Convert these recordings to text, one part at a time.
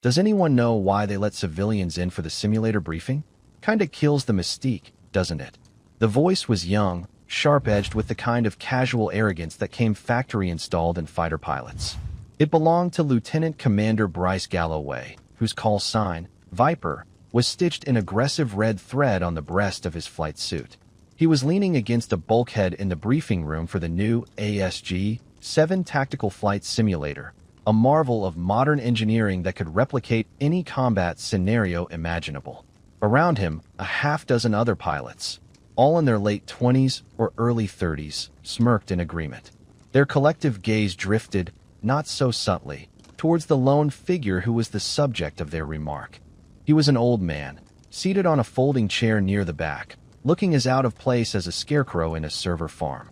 Does anyone know why they let civilians in for the simulator briefing? Kinda kills the mystique, doesn't it? The voice was young, sharp-edged with the kind of casual arrogance that came factory-installed in fighter pilots. It belonged to Lieutenant Commander Bryce Galloway, whose call sign, Viper, was stitched in aggressive red thread on the breast of his flight suit. He was leaning against a bulkhead in the briefing room for the new ASG-7 Tactical Flight Simulator, a marvel of modern engineering that could replicate any combat scenario imaginable. Around him, a half-dozen other pilots, all in their late 20s or early 30s, smirked in agreement. Their collective gaze drifted, not so subtly, towards the lone figure who was the subject of their remark. He was an old man, seated on a folding chair near the back, looking as out of place as a scarecrow in a server farm.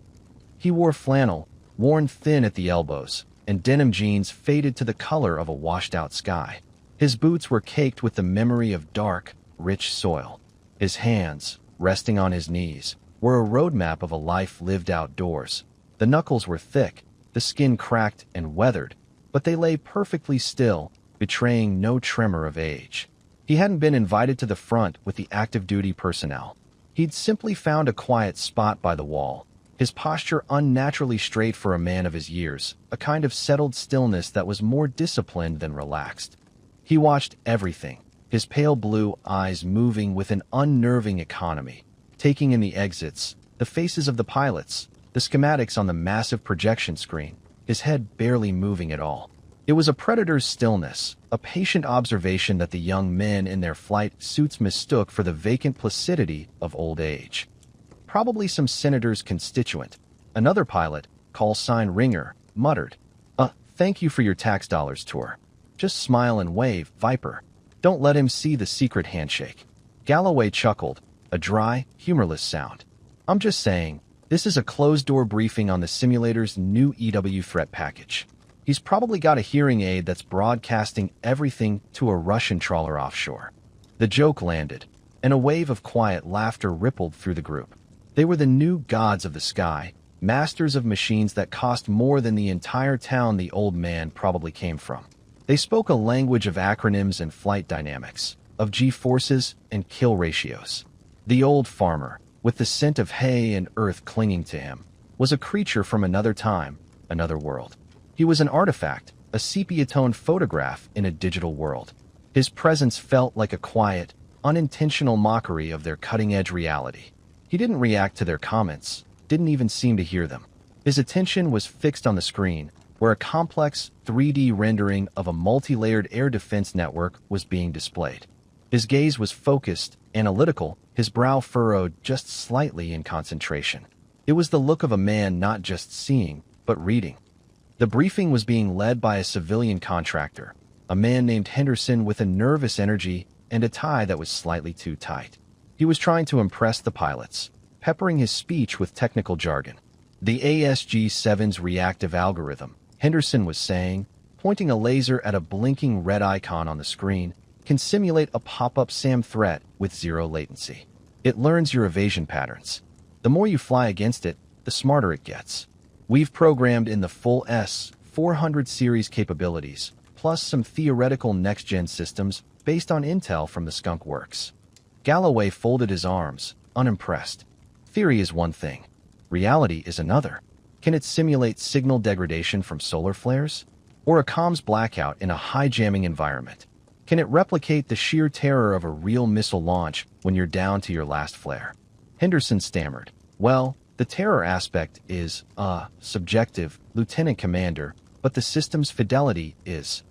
He wore flannel, worn thin at the elbows, and denim jeans faded to the color of a washed-out sky. His boots were caked with the memory of dark, rich soil. His hands, resting on his knees, were a roadmap of a life lived outdoors. The knuckles were thick, the skin cracked and weathered, but they lay perfectly still, betraying no tremor of age. He hadn't been invited to the front with the active-duty personnel. He'd simply found a quiet spot by the wall, his posture unnaturally straight for a man of his years, a kind of settled stillness that was more disciplined than relaxed. He watched everything, his pale blue eyes moving with an unnerving economy, taking in the exits, the faces of the pilots, the schematics on the massive projection screen, his head barely moving at all. It was a predator's stillness, a patient observation that the young men in their flight suits mistook for the vacant placidity of old age. Probably some senator's constituent. Another pilot, call sign Ringer, muttered, Thank you for your tax dollars tour. Just smile and wave, Viper. Don't let him see the secret handshake." Galloway chuckled, a dry, humorless sound. "I'm just saying, this is a closed-door briefing on the simulator's new EW threat package. He's probably got a hearing aid that's broadcasting everything to a Russian trawler offshore." The joke landed, and a wave of quiet laughter rippled through the group. They were the new gods of the sky, masters of machines that cost more than the entire town the old man probably came from. They spoke a language of acronyms and flight dynamics, of G-forces and kill ratios. The old farmer, with the scent of hay and earth clinging to him, was a creature from another time, another world. He was an artifact, a sepia-toned photograph in a digital world. His presence felt like a quiet, unintentional mockery of their cutting-edge reality. He didn't react to their comments, didn't even seem to hear them. His attention was fixed on the screen, where a complex 3D rendering of a multi-layered air defense network was being displayed. His gaze was focused, analytical, his brow furrowed just slightly in concentration. It was the look of a man not just seeing, but reading. The briefing was being led by a civilian contractor, a man named Henderson with a nervous energy and a tie that was slightly too tight. He was trying to impress the pilots, peppering his speech with technical jargon. "The ASG-7's reactive algorithm," Henderson was saying, pointing a laser at a blinking red icon on the screen, "can simulate a pop-up SAM threat with zero latency. It learns your evasion patterns. The more you fly against it, the smarter it gets. We've programmed in the full S-400 series capabilities, plus some theoretical next-gen systems based on intel from the Skunk Works." Galloway folded his arms, unimpressed. Theory is one thing. Reality is another. Can it simulate signal degradation from solar flares? Or a comms blackout in a high-jamming environment? Can it replicate the sheer terror of a real missile launch when you're down to your last flare? Henderson stammered. "Well, the terror aspect is, subjective, Lieutenant Commander, but the system's fidelity is."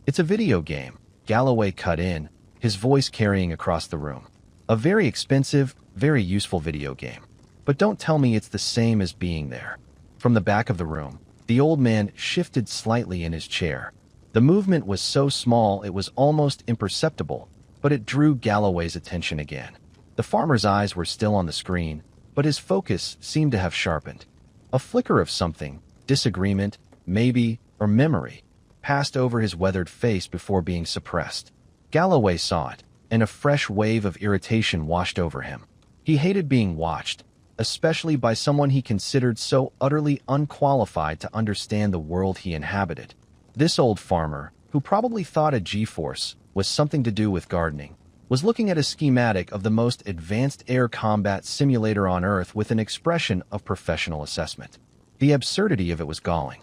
"It's a video game," Galloway cut in, his voice carrying across the room. "A very expensive, very useful video game. But don't tell me it's the same as being there." From the back of the room, the old man shifted slightly in his chair. The movement was so small it was almost imperceptible, but it drew Galloway's attention again. The farmer's eyes were still on the screen, but his focus seemed to have sharpened. A flicker of something, disagreement, maybe, or memory, passed over his weathered face before being suppressed. Galloway saw it, and a fresh wave of irritation washed over him. He hated being watched, especially by someone he considered so utterly unqualified to understand the world he inhabited. This old farmer, who probably thought a G-force was something to do with gardening, was looking at a schematic of the most advanced air combat simulator on Earth with an expression of professional assessment. The absurdity of it was galling.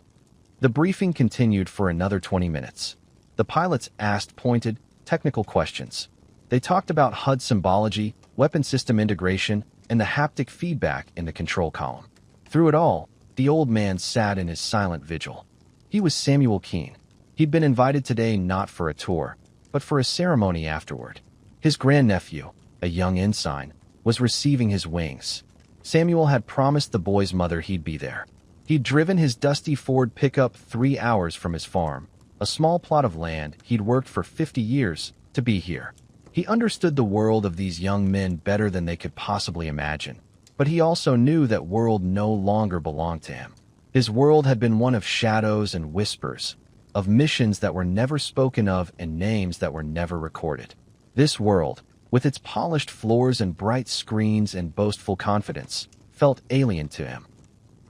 The briefing continued for another 20 minutes. The pilots asked pointed, technical questions. They talked about HUD symbology, weapon system integration, and the haptic feedback in the control column. Through it all, the old man sat in his silent vigil. He was Samuel Keene. He'd been invited today not for a tour, but for a ceremony afterward. His grandnephew, a young ensign, was receiving his wings. Samuel had promised the boy's mother he'd be there. He'd driven his dusty Ford pickup 3 hours from his farm, a small plot of land he'd worked for 50 years, to be here. He understood the world of these young men better than they could possibly imagine, but he also knew that world no longer belonged to him. His world had been one of shadows and whispers, of missions that were never spoken of and names that were never recorded. This world, with its polished floors and bright screens and boastful confidence, felt alien to him.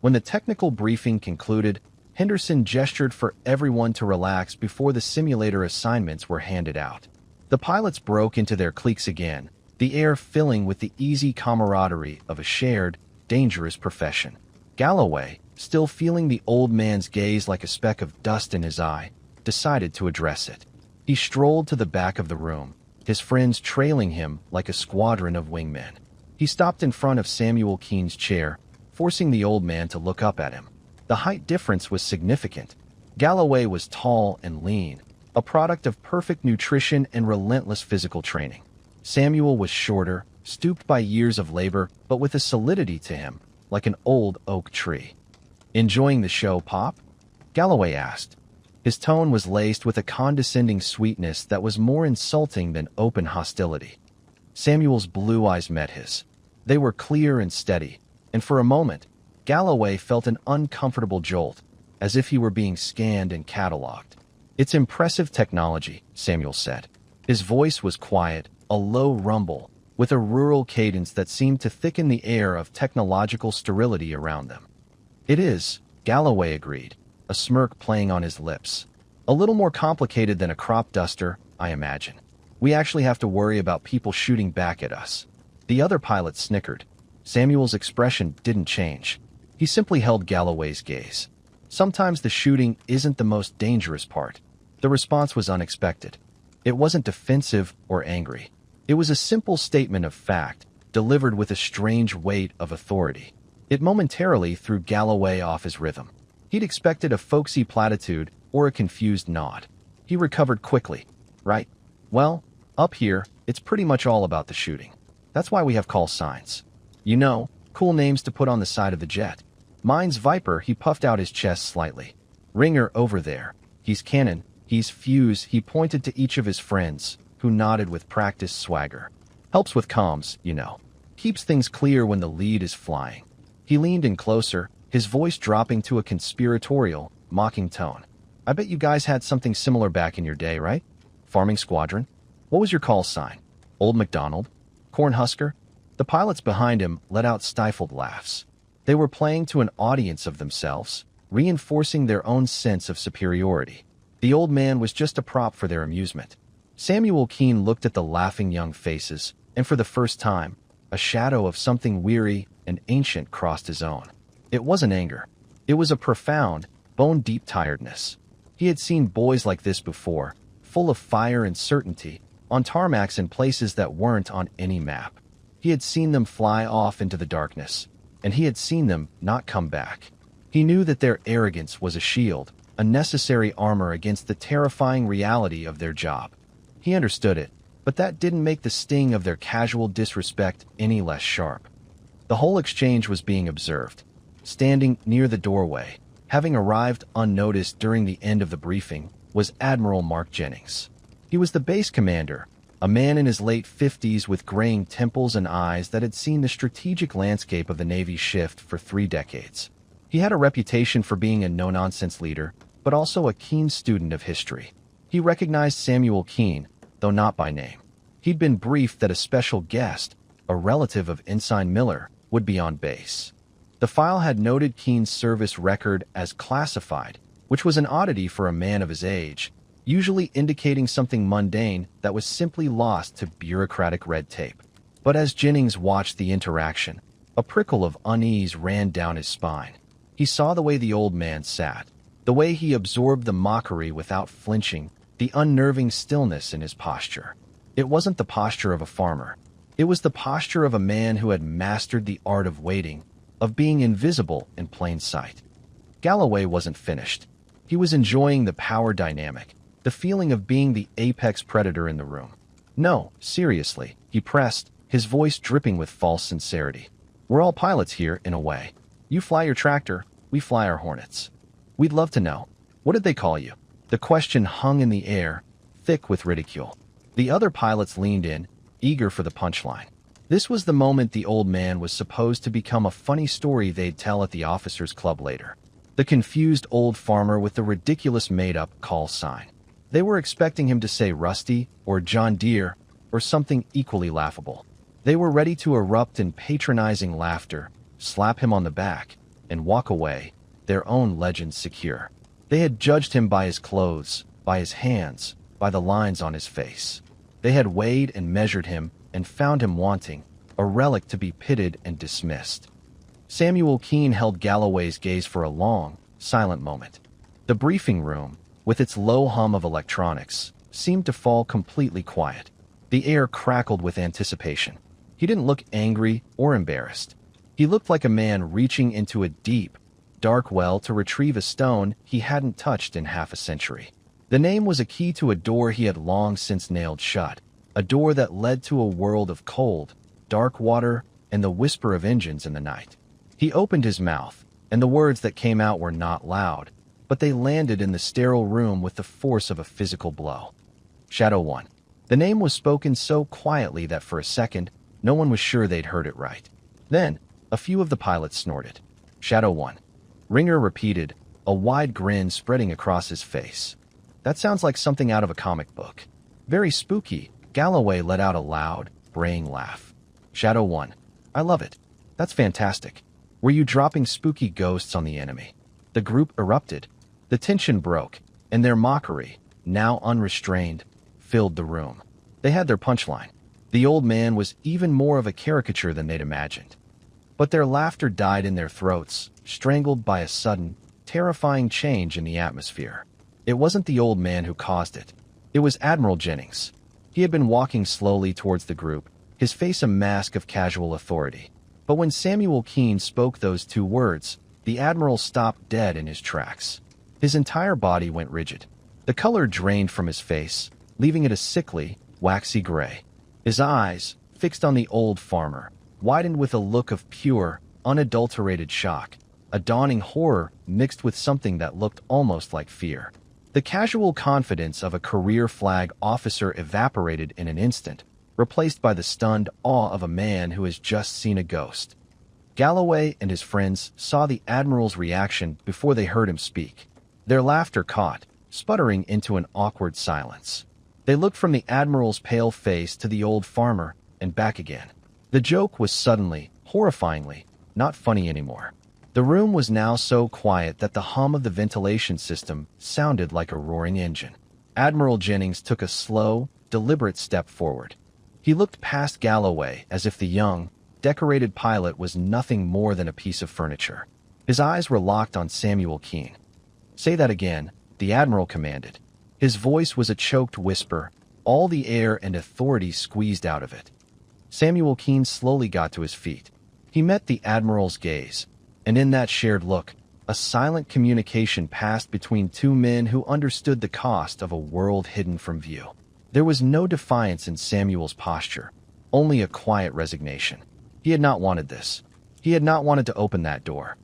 When the technical briefing concluded, Henderson gestured for everyone to relax before the simulator assignments were handed out. The pilots broke into their cliques again, the air filling with the easy camaraderie of a shared, dangerous profession. Galloway, still feeling the old man's gaze like a speck of dust in his eye, decided to address it. He strolled to the back of the room, his friends trailing him like a squadron of wingmen. He stopped in front of Samuel Keene's chair, forcing the old man to look up at him. The height difference was significant. Galloway was tall and lean, a product of perfect nutrition and relentless physical training. Samuel was shorter, stooped by years of labor, but with a solidity to him, like an old oak tree. "Enjoying the show, Pop?" Galloway asked. His tone was laced with a condescending sweetness that was more insulting than open hostility. Samuel's blue eyes met his. They were clear and steady, and for a moment, Galloway felt an uncomfortable jolt, as if he were being scanned and catalogued. "It's impressive technology," Samuel said. His voice was quiet, a low rumble, with a rural cadence that seemed to thicken the air of technological sterility around them. "It is," Galloway agreed, a smirk playing on his lips. "A little more complicated than a crop duster, I imagine. We actually have to worry about people shooting back at us." The other pilot snickered. Samuel's expression didn't change. He simply held Galloway's gaze. "Sometimes the shooting isn't the most dangerous part." The response was unexpected. It wasn't defensive or angry. It was a simple statement of fact, delivered with a strange weight of authority. It momentarily threw Galloway off his rhythm. He'd expected a folksy platitude or a confused nod. He recovered quickly. "Right. Well, up here, it's pretty much all about the shooting. That's why we have call signs. You know, cool names to put on the side of the jet. Mine's Viper," he puffed out his chest slightly. "Ringer over there. He's Cannon. He's Fuse," he pointed to each of his friends, who nodded with practiced swagger. "Helps with comms, you know. Keeps things clear when the lead is flying." He leaned in closer, his voice dropping to a conspiratorial, mocking tone. "I bet you guys had something similar back in your day, right? Farming squadron? What was your call sign? Old MacDonald? Cornhusker?" The pilots behind him let out stifled laughs. They were playing to an audience of themselves, reinforcing their own sense of superiority. The old man was just a prop for their amusement. Samuel Keene looked at the laughing young faces, and for the first time, a shadow of something weary and ancient crossed his own. It wasn't anger. It was a profound, bone-deep tiredness. He had seen boys like this before, full of fire and certainty, on tarmacs in places that weren't on any map. He had seen them fly off into the darkness, and he had seen them not come back. He knew that their arrogance was a shield, a necessary armor against the terrifying reality of their job. He understood it, but that didn't make the sting of their casual disrespect any less sharp. The whole exchange was being observed. Standing near the doorway, having arrived unnoticed during the end of the briefing, was Admiral Mark Jennings. He was the base commander, a man in his late 50s with graying temples and eyes that had seen the strategic landscape of the Navy shift for 3 decades. He had a reputation for being a no-nonsense leader, but also a keen student of history. He recognized Samuel Keene, though not by name. He'd been briefed that a special guest, a relative of Ensign Miller, would be on base. The file had noted Keene's service record as classified, which was an oddity for a man of his age, usually indicating something mundane that was simply lost to bureaucratic red tape. But as Jennings watched the interaction, a prickle of unease ran down his spine. He saw the way the old man sat, the way he absorbed the mockery without flinching, the unnerving stillness in his posture. It wasn't the posture of a farmer. It was the posture of a man who had mastered the art of waiting, of being invisible in plain sight. Galloway wasn't finished. He was enjoying the power dynamic, the feeling of being the apex predator in the room. "No, seriously," he pressed, his voice dripping with false sincerity. "We're all pilots here, in a way. You fly your tractor, we fly our Hornets. We'd love to know. What did they call you?" The question hung in the air, thick with ridicule. The other pilots leaned in, eager for the punchline. This was the moment the old man was supposed to become a funny story they'd tell at the officers' club later. The confused old farmer with the ridiculous made-up call sign. They were expecting him to say Rusty or John Deere or something equally laughable. They were ready to erupt in patronizing laughter, slap him on the back, and walk away, their own legends secure. They had judged him by his clothes, by his hands, by the lines on his face. They had weighed and measured him and found him wanting, a relic to be pitted and dismissed. Samuel Keene held Galloway's gaze for a long, silent moment. The briefing room, with its low hum of electronics, seemed to fall completely quiet. The air crackled with anticipation. He didn't look angry or embarrassed. He looked like a man reaching into a deep, dark well to retrieve a stone he hadn't touched in half a century. The name was a key to a door he had long since nailed shut, a door that led to a world of cold, dark water and the whisper of engines in the night. He opened his mouth, and the words that came out were not loud, but they landed in the sterile room with the force of a physical blow. Shadow 1. The name was spoken so quietly that for a second, no one was sure they'd heard it right. Then, a few of the pilots snorted. Shadow 1. Ringer repeated, a wide grin spreading across his face. That sounds like something out of a comic book. Very spooky. Galloway let out a loud, braying laugh. Shadow 1. I love it. That's fantastic. Were you dropping spooky ghosts on the enemy? The group erupted. The tension broke, and their mockery, now unrestrained, filled the room. They had their punchline. The old man was even more of a caricature than they'd imagined. But their laughter died in their throats, strangled by a sudden, terrifying change in the atmosphere. It wasn't the old man who caused it. It was Admiral Jennings. He had been walking slowly towards the group, his face a mask of casual authority. But when Samuel Keene spoke those two words, the Admiral stopped dead in his tracks. His entire body went rigid. The color drained from his face, leaving it a sickly, waxy gray. His eyes, fixed on the old farmer, widened with a look of pure, unadulterated shock, a dawning horror mixed with something that looked almost like fear. The casual confidence of a career flag officer evaporated in an instant, replaced by the stunned awe of a man who has just seen a ghost. Galloway and his friends saw the Admiral's reaction before they heard him speak. Their laughter caught, sputtering into an awkward silence. They looked from the Admiral's pale face to the old farmer and back again. The joke was suddenly, horrifyingly, not funny anymore. The room was now so quiet that the hum of the ventilation system sounded like a roaring engine. Admiral Jennings took a slow, deliberate step forward. He looked past Galloway as if the young, decorated pilot was nothing more than a piece of furniture. His eyes were locked on Samuel Keene. "Say that again," the Admiral commanded. His voice was a choked whisper, all the air and authority squeezed out of it. Samuel Keene slowly got to his feet. He met the Admiral's gaze, and in that shared look, a silent communication passed between two men who understood the cost of a world hidden from view. There was no defiance in Samuel's posture, only a quiet resignation. He had not wanted this. He had not wanted to open that door.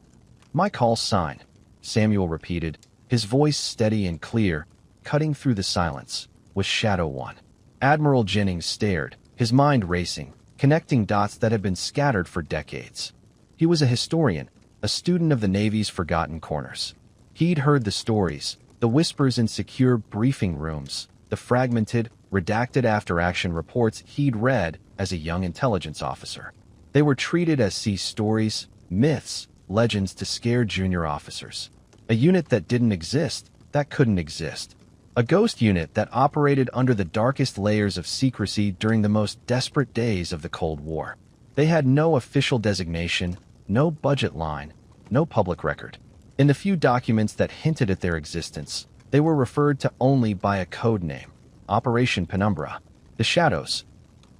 "My call sign," Samuel repeated, his voice steady and clear, cutting through the silence, was Shadow 1. Admiral Jennings stared, his mind racing, connecting dots that had been scattered for decades. He was a historian, a student of the Navy's forgotten corners. He'd heard the stories, the whispers in secure briefing rooms, the fragmented, redacted after-action reports he'd read as a young intelligence officer. They were treated as sea stories, myths, legends to scare junior officers. A unit that didn't exist, that couldn't exist. A ghost unit that operated under the darkest layers of secrecy during the most desperate days of the Cold War. They had no official designation, no budget line, no public record. In the few documents that hinted at their existence, they were referred to only by a code name, Operation Penumbra. The Shadows.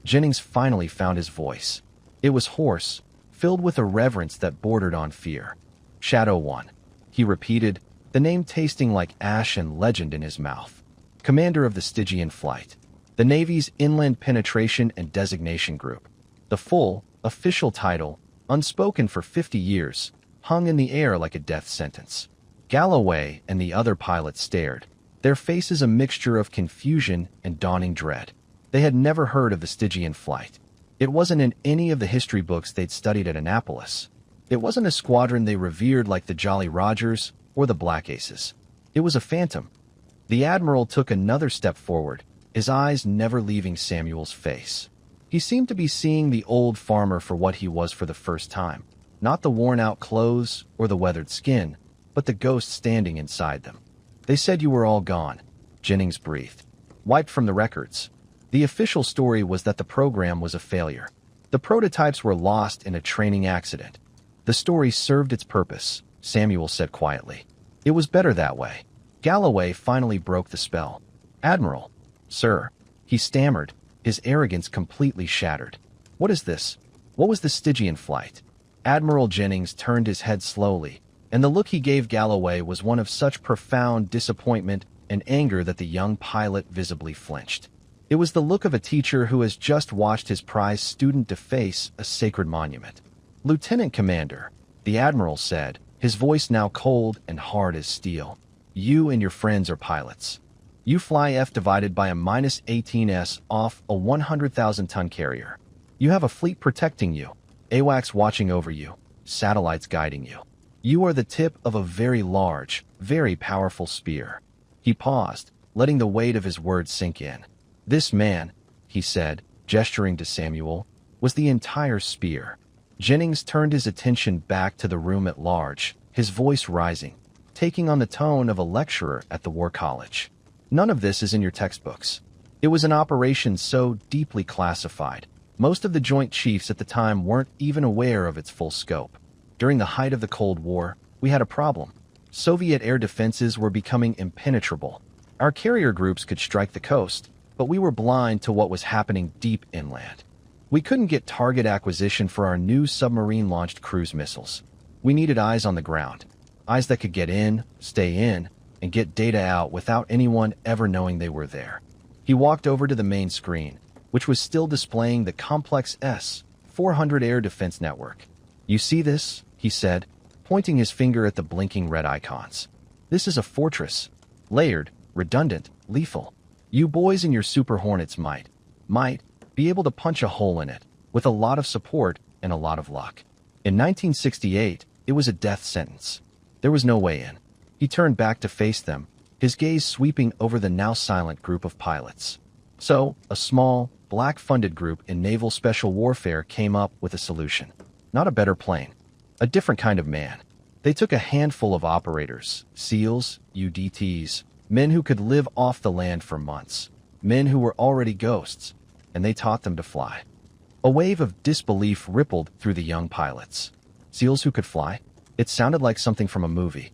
Jennings finally found his voice. It was hoarse, filled with a reverence that bordered on fear. Shadow 1. He repeated, the name tasting like ash and legend in his mouth. Commander of the Stygian Flight, the Navy's Inland Penetration and Designation Group. The full, official title, unspoken for 50 years, hung in the air like a death sentence. Galloway and the other pilots stared, their faces a mixture of confusion and dawning dread. They had never heard of the Stygian Flight. It wasn't in any of the history books they'd studied at Annapolis. It wasn't a squadron they revered like the Jolly Rogers or the Black Aces. It was a phantom. The Admiral took another step forward, his eyes never leaving Samuel's face. He seemed to be seeing the old farmer for what he was for the first time. Not the worn-out clothes or the weathered skin, but the ghost standing inside them. They said you were all gone, Jennings breathed. Wiped from the records. The official story was that the program was a failure. The prototypes were lost in a training accident. The story served its purpose, Samuel said quietly. It was better that way. Galloway finally broke the spell. Admiral. Sir. He stammered, his arrogance completely shattered. What is this? What was the Stygian Flight? Admiral Jennings turned his head slowly, and the look he gave Galloway was one of such profound disappointment and anger that the young pilot visibly flinched. It was the look of a teacher who has just watched his prized student deface a sacred monument. Lieutenant Commander, the Admiral said, his voice now cold and hard as steel. You and your friends are pilots. You fly F divided by a -18s off a 100,000-ton carrier. You have a fleet protecting you, AWACS watching over you, satellites guiding you. You are the tip of a very large, very powerful spear. He paused, letting the weight of his words sink in. This man, he said, gesturing to Samuel, was the entire spear. Jennings turned his attention back to the room at large, his voice rising, taking on the tone of a lecturer at the War College. None of this is in your textbooks. It was an operation so deeply classified, most of the Joint Chiefs at the time weren't even aware of its full scope. During the height of the Cold War, we had a problem. Soviet air defenses were becoming impenetrable. Our carrier groups could strike the coast, but we were blind to what was happening deep inland. We couldn't get target acquisition for our new submarine-launched cruise missiles. We needed eyes on the ground, eyes that could get in, stay in, and get data out without anyone ever knowing they were there. He walked over to the main screen, which was still displaying the complex S-400 air defense network. You see this? He said, pointing his finger at the blinking red icons. This is a fortress. Layered, redundant, lethal. You boys and your Super Hornets might be able to punch a hole in it, with a lot of support and a lot of luck. In 1968, it was a death sentence. There was no way in. He turned back to face them, his gaze sweeping over the now silent group of pilots. So, a small, black-funded group in naval special warfare came up with a solution. Not a better plane. A different kind of man. They took a handful of operators, SEALs, UDTs, men who could live off the land for months, men who were already ghosts, and they taught them to fly. A wave of disbelief rippled through the young pilots. SEALs who could fly? It sounded like something from a movie.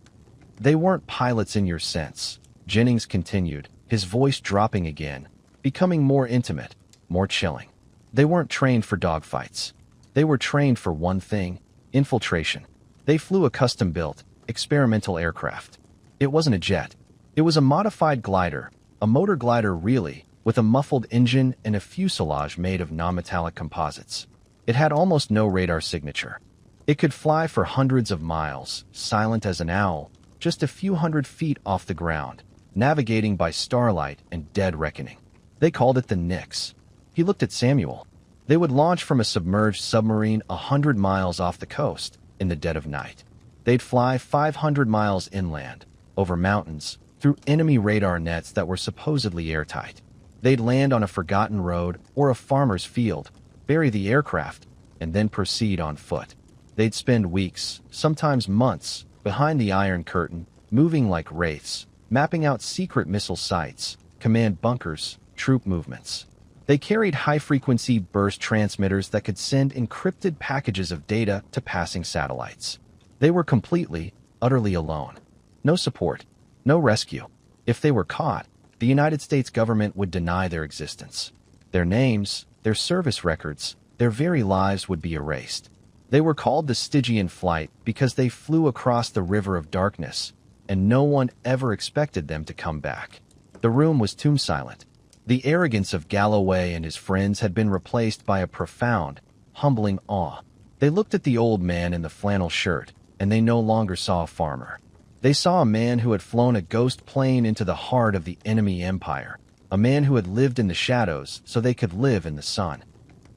They weren't pilots in your sense, Jennings continued, his voice dropping again, becoming more intimate, more chilling. They weren't trained for dogfights. They were trained for one thing, infiltration. They flew a custom-built, experimental aircraft. It wasn't a jet. It was a modified glider, a motor glider really, with a muffled engine and a fuselage made of non-metallic composites. It had almost no radar signature. It could fly for hundreds of miles, silent as an owl, just a few hundred feet off the ground, navigating by starlight and dead reckoning. They called it the Nix. He looked at Samuel. They would launch from a submerged submarine 100 miles off the coast in the dead of night. They'd fly 500 miles inland, over mountains, through enemy radar nets that were supposedly airtight. They'd land on a forgotten road or a farmer's field, bury the aircraft, and then proceed on foot. They'd spend weeks, sometimes months, behind the Iron Curtain, moving like wraiths, mapping out secret missile sites, command bunkers, troop movements. They carried high-frequency burst transmitters that could send encrypted packages of data to passing satellites. They were completely, utterly alone. No support, no rescue. If they were caught, the United States government would deny their existence. Their names, their service records, their very lives would be erased. They were called the Stygian Flight because they flew across the river of darkness, and no one ever expected them to come back. The room was tomb silent. The arrogance of Galloway and his friends had been replaced by a profound, humbling awe. They looked at the old man in the flannel shirt, and they no longer saw a farmer. They saw a man who had flown a ghost plane into the heart of the enemy empire, a man who had lived in the shadows so they could live in the sun.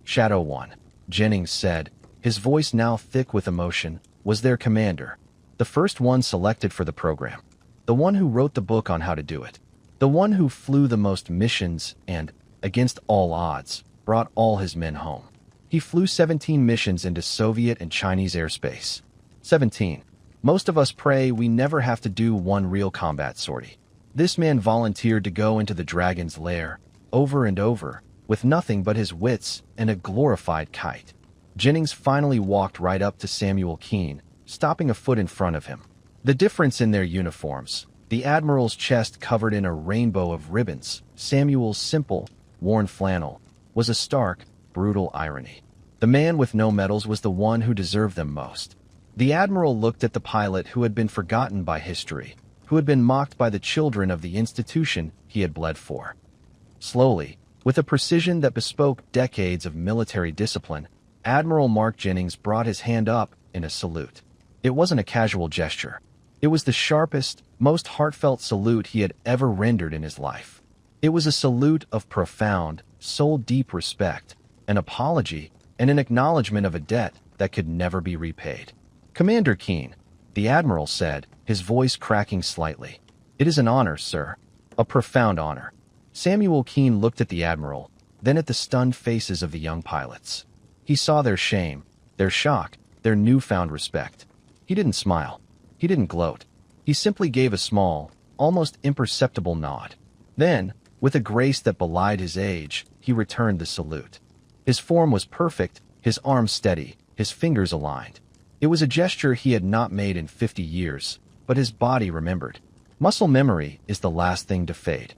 Shadow One, Jennings said, his voice now thick with emotion, was their commander, the first one selected for the program, the one who wrote the book on how to do it, the one who flew the most missions and, against all odds, brought all his men home. He flew 17 missions into Soviet and Chinese airspace. 17. Most of us pray we never have to do one real combat sortie. This man volunteered to go into the dragon's lair, over and over, with nothing but his wits and a glorified kite. Jennings finally walked right up to Samuel Keene, stopping a foot in front of him. The difference in their uniforms, the Admiral's chest covered in a rainbow of ribbons, Samuel's simple, worn flannel, was a stark, brutal irony. The man with no medals was the one who deserved them most. The Admiral looked at the pilot who had been forgotten by history, who had been mocked by the children of the institution he had bled for. Slowly, with a precision that bespoke decades of military discipline, Admiral Mark Jennings brought his hand up in a salute. It wasn't a casual gesture. It was the sharpest, most heartfelt salute he had ever rendered in his life. It was a salute of profound, soul-deep respect, an apology, and an acknowledgement of a debt that could never be repaid. "Commander Keene," the Admiral said, his voice cracking slightly. "It is an honor, sir. A profound honor." Samuel Keene looked at the Admiral, then at the stunned faces of the young pilots. He saw their shame, their shock, their newfound respect. He didn't smile. He didn't gloat. He simply gave a small, almost imperceptible nod. Then, with a grace that belied his age, he returned the salute. His form was perfect, his arms steady, his fingers aligned. It was a gesture he had not made in 50 years, but his body remembered. Muscle memory is the last thing to fade.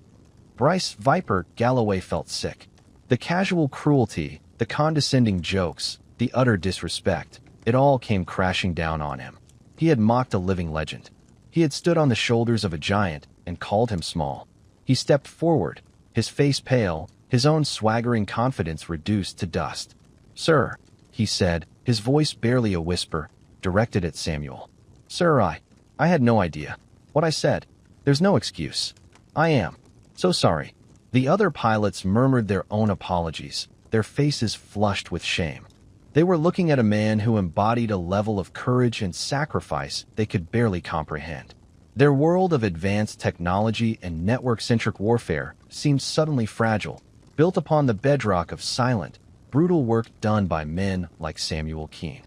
Bryce Viper Galloway felt sick. The casual cruelty, the condescending jokes, the utter disrespect, it all came crashing down on him. He had mocked a living legend. He had stood on the shoulders of a giant and called him small. He stepped forward, his face pale, his own swaggering confidence reduced to dust. "Sir," he said, his voice barely a whisper, directed at Samuel. "Sir, I had no idea. What I said. There's no excuse. I am so sorry." The other pilots murmured their own apologies, their faces flushed with shame. They were looking at a man who embodied a level of courage and sacrifice they could barely comprehend. Their world of advanced technology and network-centric warfare seemed suddenly fragile, built upon the bedrock of silent, brutal work done by men like Samuel Keene.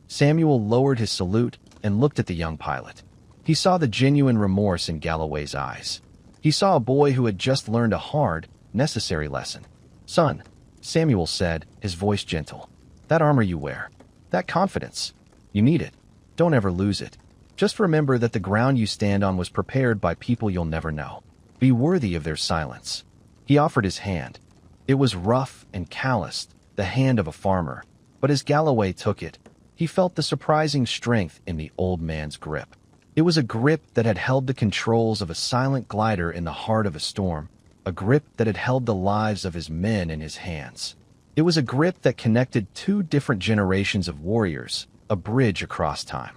Samuel lowered his salute and looked at the young pilot. He saw the genuine remorse in Galloway's eyes. He saw a boy who had just learned a hard, necessary lesson. "Son," Samuel said, his voice gentle, "that armor you wear, that confidence, you need it. Don't ever lose it. Just remember that the ground you stand on was prepared by people you'll never know. Be worthy of their silence." He offered his hand. It was rough and calloused, the hand of a farmer, but as Galloway took it, he felt the surprising strength in the old man's grip. It was a grip that had held the controls of a silent glider in the heart of a storm, a grip that had held the lives of his men in his hands. It was a grip that connected two different generations of warriors, a bridge across time.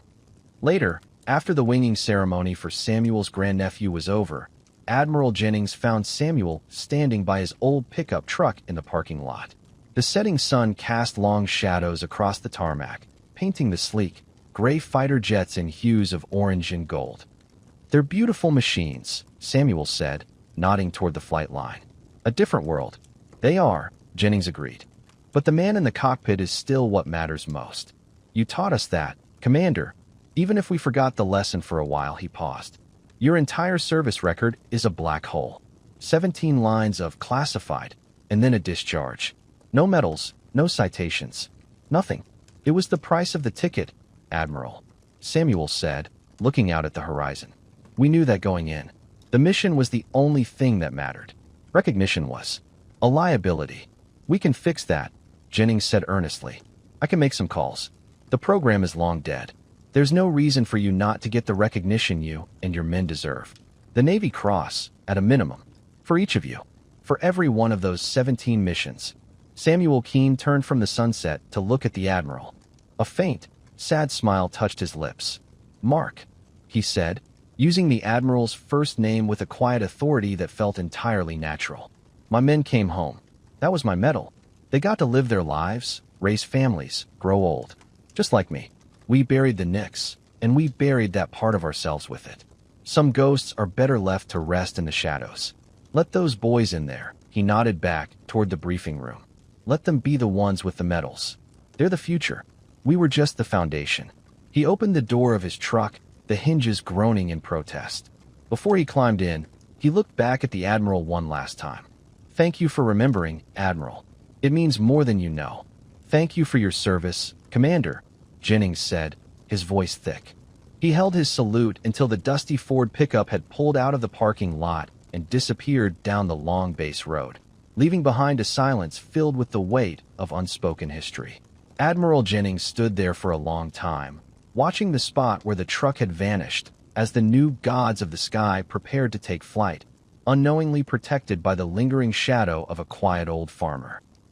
Later, after the winging ceremony for Samuel's grandnephew was over, Admiral Jennings found Samuel standing by his old pickup truck in the parking lot. The setting sun cast long shadows across the tarmac, painting the sleek, gray fighter jets in hues of orange and gold. "They're beautiful machines," Samuel said, nodding toward the flight line. "A different world." "They are," Jennings agreed. "But the man in the cockpit is still what matters most. You taught us that, Commander." Even if we forgot the lesson for a while, he paused. Your entire service record is a black hole. 17 lines of classified, and then a discharge. No medals, no citations. Nothing. It was the price of the ticket, Admiral, Samuel said, looking out at the horizon. We knew that going in. The mission was the only thing that mattered. Recognition was a liability. We can fix that, Jennings said earnestly. I can make some calls. The program is long dead. There's no reason for you not to get the recognition you and your men deserve. The Navy Cross, at a minimum. For each of you. For every one of those 17 missions. Samuel Keene turned from the sunset to look at the Admiral. A faint, sad smile touched his lips. Mark, he said, using the Admiral's first name with a quiet authority that felt entirely natural. My men came home. That was my medal. They got to live their lives, raise families, grow old. Just like me. We buried the Knicks, and we buried that part of ourselves with it. Some ghosts are better left to rest in the shadows. Let those boys in there, he nodded back toward the briefing room. Let them be the ones with the medals. They're the future. We were just the foundation. He opened the door of his truck, the hinges groaning in protest. Before he climbed in, he looked back at the Admiral one last time. Thank you for remembering, Admiral. It means more than you know. Thank you for your service, Commander, Jennings said, his voice thick. He held his salute until the dusty Ford pickup had pulled out of the parking lot and disappeared down the long base road, leaving behind a silence filled with the weight of unspoken history. Admiral Jennings stood there for a long time, watching the spot where the truck had vanished as the new gods of the sky prepared to take flight, unknowingly protected by the lingering shadow of a quiet old farmer.